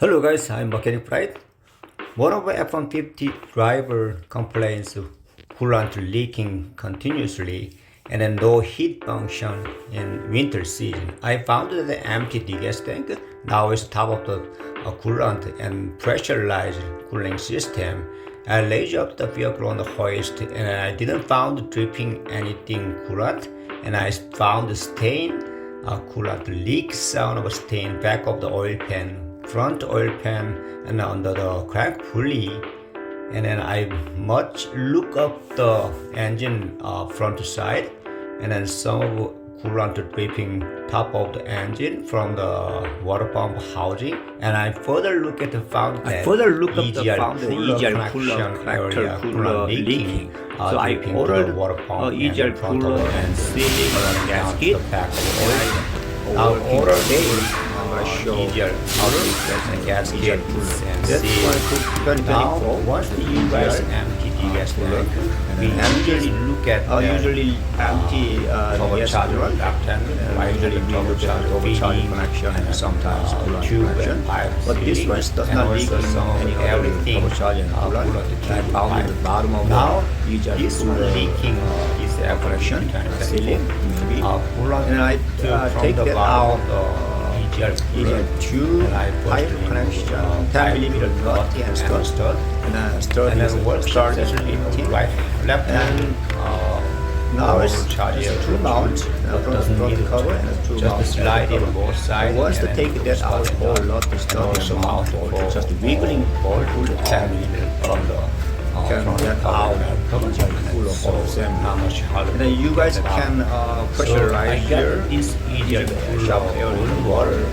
Hello guys, I'm Mechanic Pride. One of my F150 driver complains of coolant leaking continuously and then no heat function in winter season. I found that the empty degas tank now is top of the coolant and pressurized cooling system. I laid up the vehicle on the hoist and I didn't found dripping anything coolant, and I found the stain coolant leak sound of a stain back of the oil pan, front oil pan, and under the crank pulley. And then I much look up the engine front side, and then some of coolant dripping top of the engine from the water pump housing. And I further look at the found EGR coolant area coolant leaking. So I ordered the water pump EGR coolant and sealing gasket. Now order show EGR and gasket and This seal. one took Now 2024. once the EGR empty gas tank, we usually look at Usually empty overcharger left hand. I usually overcharge feeding connection and sometimes tube and pipe. But this one does not leak any everything. overcharge and coolant. I found at the bottom of Now the this one leaking is the connection ceiling maybe. coolant And I from take the that bottom out. of the EGR Two and I pipe first connection, remove 10 millimeter nut and stud, stud. and stud And is then work start starts at 15. right left hand. Now it's charge two mount doesn't front need cover and two just mount slide in both sides. Once to and take that out, whole lot is and also mount for just wiggling bolt pull to it 10 out. millimeter from the Can front get cover out and cover. full of So assembly. not much harder. And then you guys Get out. can So pressurize I here. got this easier Shop area in water.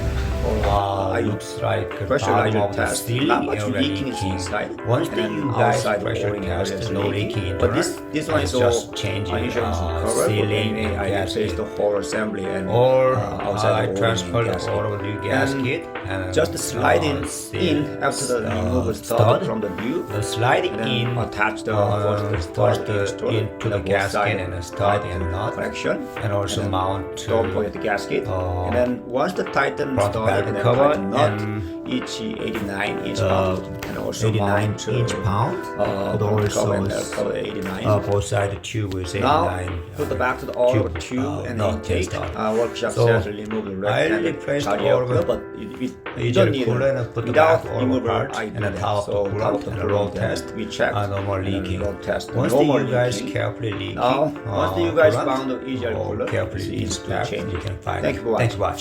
looks like a Pressurize bottom your of the test. ceiling Not much area leaking is leaking. inside. Once And the then you guys outside pressure boring test, area is no leaking in But this one it's is just all changing insurance cover. ceiling and I gasket. replace the whole assembly and Or outside I the transfer the gasket. order new gasket and Just slide in after the remove stud from the view. the sliding And then in attach the first into the gasket and a stud and nut, connection, and also then mount don't to forget the gasket. And then once the tighten front stud belt and then cover tighten nut, and each 89 inch pound, and also 89 mount to inch pound. But front cover and also cover 89. both side the tube is 89. Now put the back to the order tube and nut intake. stud. Workshop So, says remove the I red replaced and all of it. but you You don't just need pull it. in and put the Without back all remover, apart I and do the that. top So of the top coolant of and the the roll coolant test. we check No more leaking. roll test. Once No more you guys leaking. carefully leaking, Now, once you guys coolant, found the EGR or cooler, carefully it's easy to inspect, change. you can find Thank it. you for Thanks for watching. watching.